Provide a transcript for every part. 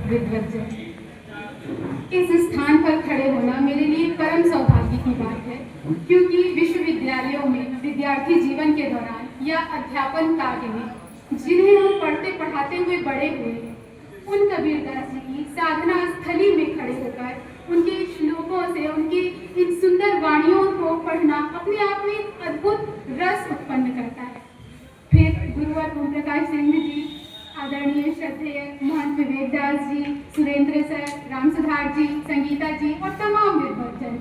विद्वज्जन। इस स्थान पर खड़े होना मेरे लिए परम सौभाग्य की बात है, क्योंकि विश्वविद्यालयों में विद्यार्थी जीवन के दौरान या अध्यापन कार्य में जिन्हें हम पढ़ते पढ़ाते हुए बड़े हुए हैं, उन कबीरदास जी की साधना स्थली में खड़े होकर उनके श्लोकों से उनकी इन सुंदर वाणियों को पढ़ना अपने आप में एक अद्भुत रस उत्पन्न करता है। फिर गुरुवर ओम प्रकाश सिंह जी, आदरणीय श्रद्धेय महंत विवेकदास जी, सुरेंद्र सर, राम सुधार जी, संगीता जी और तमाम विद्वज्जन,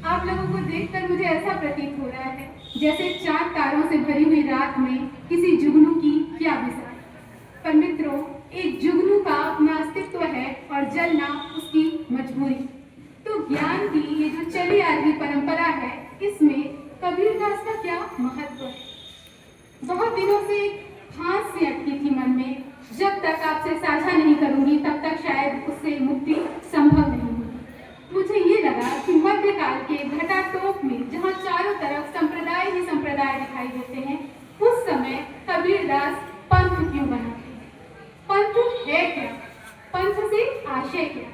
आप लोगों को देखकर मुझे ऐसा प्रतीत हो रहा है जैसे 4 तारों से भरी हुई रात में किसी जुगनू की क्या विसार। पर मित्रों, एक जुगनू का अपना अस्तित्व है और जलना उसकी मजबूरी। तो ज्ञान की ये जो चली आ रही परंपरा है, इसमें कबीरदास का क्या महत्व है। बहुत दिनों से फांस सी अटकी थी मन में, जब तक आपसे साझा नहीं करूंगी तब तक शायद उससे मुक्ति संभव नहीं होगी। मुझे ये लगा कि मध्यकाल के घटाटोप में जहाँ चारों तरफ संप्रदाय ही संप्रदाय दिखाई देते हैं, उस समय कबीरदास पंथ क्यों बनाते हैं? पंथ है क्या? पंथ से आशय क्या?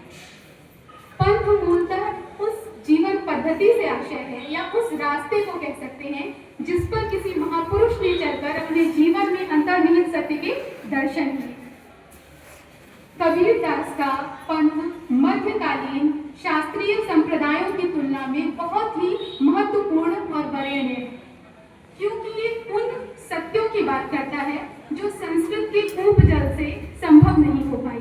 पंथ मूलतः उस जीवन पद्धति से आशय है या उस रास्ते को कह सकते हैं जिस पर किसी महापुरुष ने चलकर अपने जीवन में अंतर्निहित सत्य के दर्शन किए। कबीरदास का पंथ मध्यकालीन शास्त्रीय संप्रदायों की तुलना में बहुत ही महत्वपूर्ण और वरेण्य है, क्योंकि ये उन सत्यों की बात करता है जो संस्कृत के कूप जल से संभव नहीं हो पाई।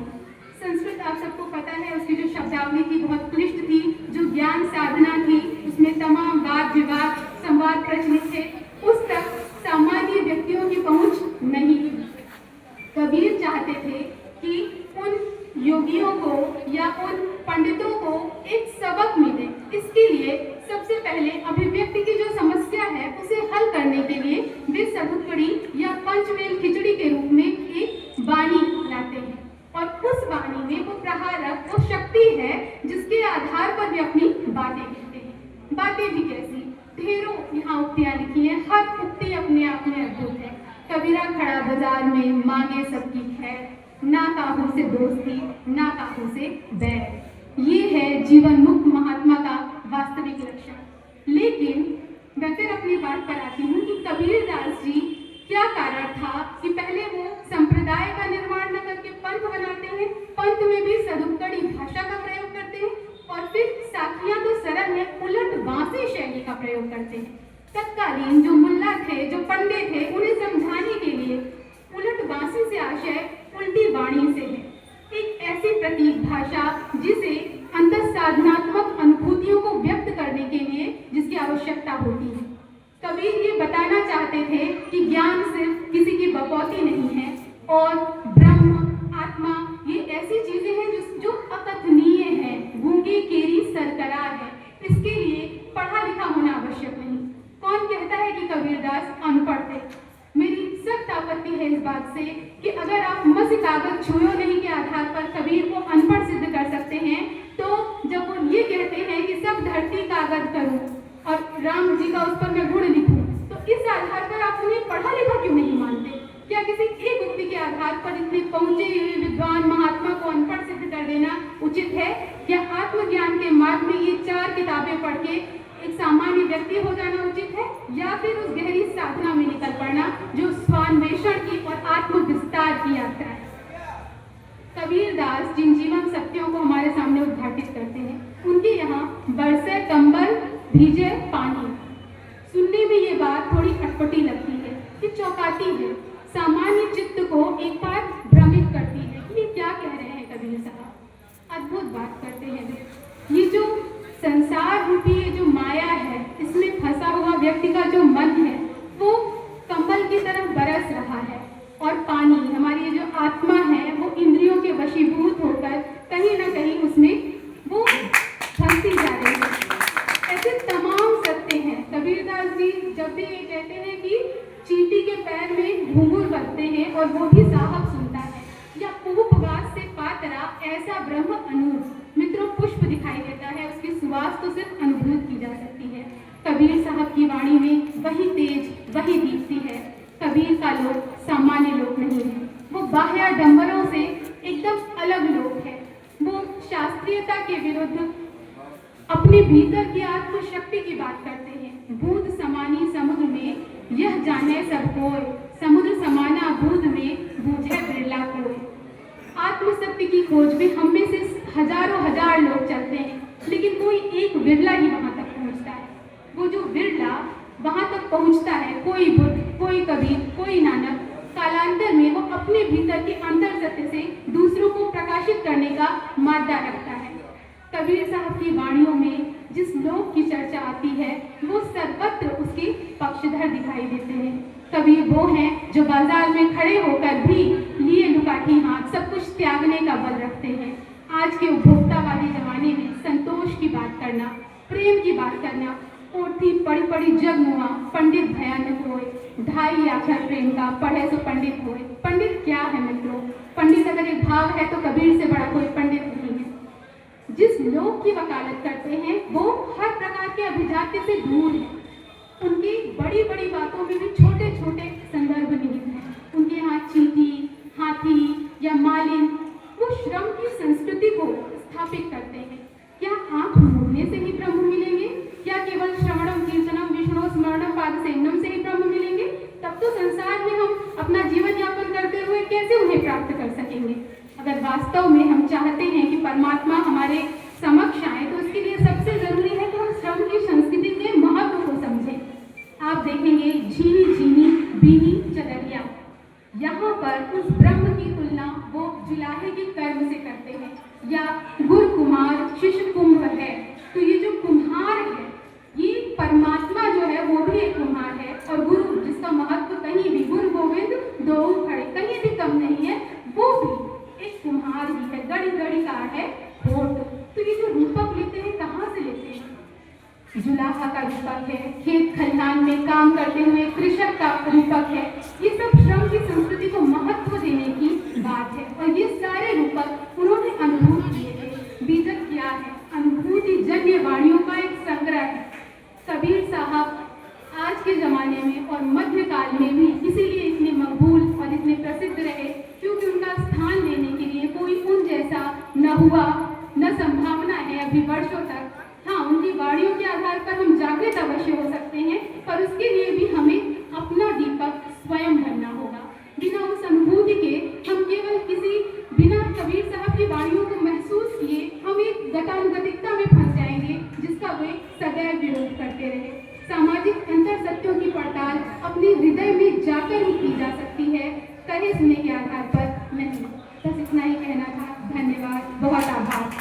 संस्कृत आप सबको पता है, उसकी जो शब्दावली थी बहुत क्लिष्ट थी, जो ज्ञान साधना थी उसमें तमाम वाद विवाद संवाद प्रचलित थे, उस तक सामान्य व्यक्तियों की पहुंच नहीं थी। कबीर चाहते थे कि उन योगियों को या उन पंडितों को एक सबक मिले। इसके लिए सबसे पहले अभिव्यक्ति की जो समस्या है उसे हल करने के लिए वे सदुकड़ी या पंचमेल खिचड़ी के रूप में एक वाणी लाते हैं, और उस वाणी में वो प्रहारक, वो शक्ति है जिसके आधार पर वे अपनी बातें कहते हैं। बातें भी कैसी, ढेरों यहाँ उक्तियाँ लिखी हैं, हर उक्ति अपने आप में अद्भुत है। कबीरा खड़ा बाजार में मांगे सबकी खैर, ना काहू से दोस्ती ना काहू से बैर। ये है जीवन मुक्त महात्मा का वास्तविक लक्षण। लेकिन मैं फिर अपनी बात पर आती हूँ कि कबीरदास जी क्या कारण था कि पहले वो संप्रदाय का निर्माण न करके पंथ बनाते हैं, पंथ में भी सदुक्कड़ी भाषा का प्रयोग करते हैं, और फिर साखियां तो सरल है, उलट बांसी शैली का प्रयोग करते हैं। तत्कालीन जो मुल्ला थे, जो पंडित थे, उन्हें समझाने के लिए उलट बांसी से आशय उल्टी वाणी से है। एक ऐसी प्रतीक भाषा जिसे अंतर साधनात्मक अनुभूतियों को व्यक्त करने के लिए जिसकी आवश्यकता होती है। कबीर ये बताना चाहते थे कि ज्ञान सिर्फ किसी की बकौती नहीं है, और ब्रह्म, आत्मा ये ऐसी चीजें हैं जो अकथनीय है, गूंगे केरी सरकरार है। इसके लिए पढ़ा लिखा होना आवश्यक नहीं। कौन कहता है कि कबीरदास अनपढ़ थे? मेरी सख्त आपत्ति है इस बात से कि अगर आप मसी कागज छुओ नहीं के आधार पर कबीर को अनपढ़ सिद्ध कर सकते हैं, तो जब वो ये कहते हैं कि सब धरती कागज करूं और राम जी का उस पर मैं गुण लिखूं, तो इस आधार पर आप उन्हें पढ़ा लिखा क्यों नहीं मानते? क्या किसी एक उक्ति के आधार पर इतने पहुंचे हुए विद्वान महात्मा को अनपढ़ सिद्ध कर देना उचित है? क्या आत्मज्ञान के मार्ग में ये 4 किताबें पढ़ के एक सामान्य व्यक्ति हो जाना उचित है, या फिर उस गहरी साधना में निकल पड़ना जो स्वान्वेषण की और आत्म विस्तार की यात्रा है? कबीरदास जिन जीवन सत्यों को हमारे सामने उद्घाटित करते हैं, उनके यहाँ बरसे कंबल भीजे पानी, सुनने में ये बात थोड़ी अटपटी लगती है, ये चौंकाती है, सामान्य चित्त को एक बार भ्रमित करती है कि ये क्या कह रहे हैं कबीर साहब। अद्भुत बात करते हैं वे। ये जो संसार रूपी ये जो माया है, इसमें फंसा हुआ व्यक्ति का जो मन है वो कंबल की तरफ बरस रहा है, और पानी, हमारी ये जो आत्मा है, वो इंद्रियों के वशीभूत होकर कहीं ना कहीं उसमें वो फंसती जा रही है। ऐसे तमाम सत्य हैं। कबीरदास जी जब भी ये कहते हैं कि चींटी के पैर में घुंघरू बजते हैं और वो भी साहब सुनता है, या पुष्पवास से पातरा ऐसा ब्रह्म अनूप, मित्रों पुष्प दिखाई देता है, उसकी सुवास तो सिर्फ अनुभूत की जा सकती है। कबीर साहब की वाणी में वही तेज, वही दीप्ति है। कबीर का लोक सामान्य लोक नहीं है, वो बाह्य डंबरों से एकदम अलग लोक जातीयता के विरुद्ध अपने भीतर की आत्मशक्ति की बात करते हैं। बूंद समानी समुद्र में यह जाने सब कोय, समुद्र समाना बूंद में बूझे बिरला कोय। आत्मशक्ति की खोज में हम में से हजारों हजार लोग चलते हैं, लेकिन कोई एक बिरला ही वहां तक पहुंचता है। वो जो बिरला वहां तक पहुंचता है, कोई बुद्ध, कोई कबीर, कोई नानक, कालांतर में वो अपने भीतर के अंतर सत्य से दूसरों को प्रकाशित करने का मादा रखता है। कबीर साहब की वाणियों में जिस लोक की चर्चा आती है वो सर्वत्र उसके पक्षधर दिखाई देते हैं। कबीर वो हैं जो बाजार में खड़े होकर भी लिए लुकाठी हाथ सब कुछ त्यागने का बल रखते हैं। आज के उपभोक्तावादी जमाने में संतोष की बात करना, प्रेम की बात करना, ओढ़ी पड़ी पड़ी जगमुआ पंडित भयानक होए, ढाई आखर प्रेम का पढ़े सो पंडित होए। पंडित क्या है मित्रों? पंडित अगर एक भाव है तो कबीर से बड़ा कोई पंडित नहीं है। जिस लोग की वकालत करते हैं वो हर प्रकार के अभिजात्य से दूर है। उनकी बड़ी बड़ी बातों में भी छोटे छोटे संदर्भ निहित हैं। उनके यहाँ चींटी, हाथी या मालिन वो श्रम की संस्कृति को स्थापित करते हैं। क्या आंख मूंदने से ही ब्रह्म मिलेंगे? क्या केवल श्रवणम कीर्तनम विष्णु स्मरणम पादसेवनम से ही ब्रह्म मिलेंगे? तब तो संसार में हम अपना जीवन यापन करते हुए कैसे उन्हें प्राप्त कर सकेंगे? अगर वास्तव में हम चाहते हैं कि परमात्मा हमारे समक्ष आए तो उसके लिए सबसे जरूरी है कि हम श्रम की संस्कृति के महत्व को समझें। आप देखेंगे झीनी झीनी बीनी चदरिया, यहाँ पर उस ब्रह्म की तुलना वो जुलाहे के कर्म से करते हैं। या गुरु कुमार शिष्य कुंभ है, तो ये जो कुम्हार है ये परमात्मा जो है वो भी एक कुम्हार है। और गुरु जिसका महत्व कहीं भी गुरु गोविंद दो खड़े कहीं भी कम नहीं है, वो भी एक कुम्हार ही है। गड़ी गड़ी कार है होठ। तो ये जो रूपक लेते हैं कहाँ से लेते हैं? जुलाहा का रूपक है, खेत खलिहान में काम करते हुए कृषक का रूपक है। ये सब श्रम की संस्कृति को महत्व देने की बात है और ये सारे रूपक उन्होंने अनुभूत किए थे। बीजक क्या है? अनुभूति जन्य वाणियों का एक संग्रह है। कबीर साहब आज के जमाने में और मध्यकाल में भी इसीलिए इतने मकबूल और इतने प्रसिद्ध रहे क्योंकि उनका स्थान लेने के लिए कोई उन जैसा न हुआ न संभावना है अभी वर्षों तक। हाँ, उनकी वाणियों के आधार पर हम जागृत अवश्य हो सकते हैं, पर उसके लिए भी हमें अपना दीपक स्वयं भरना होगा। बिना उस अनुभूति के हम केवल बिना कबीर साहब की वाणियों को महसूस किए हम एक गतानुगतिकता में फंस जाएंगे जिसका वे सदैव विरोध करते रहे। सामाजिक अंतर सत्यों की पड़ताल अपने हृदय में जाकर ही की जा सकती है, कहे सुने के आधार पर नहीं। बस इतना ही कहना था। धन्यवाद, बहुत आभार।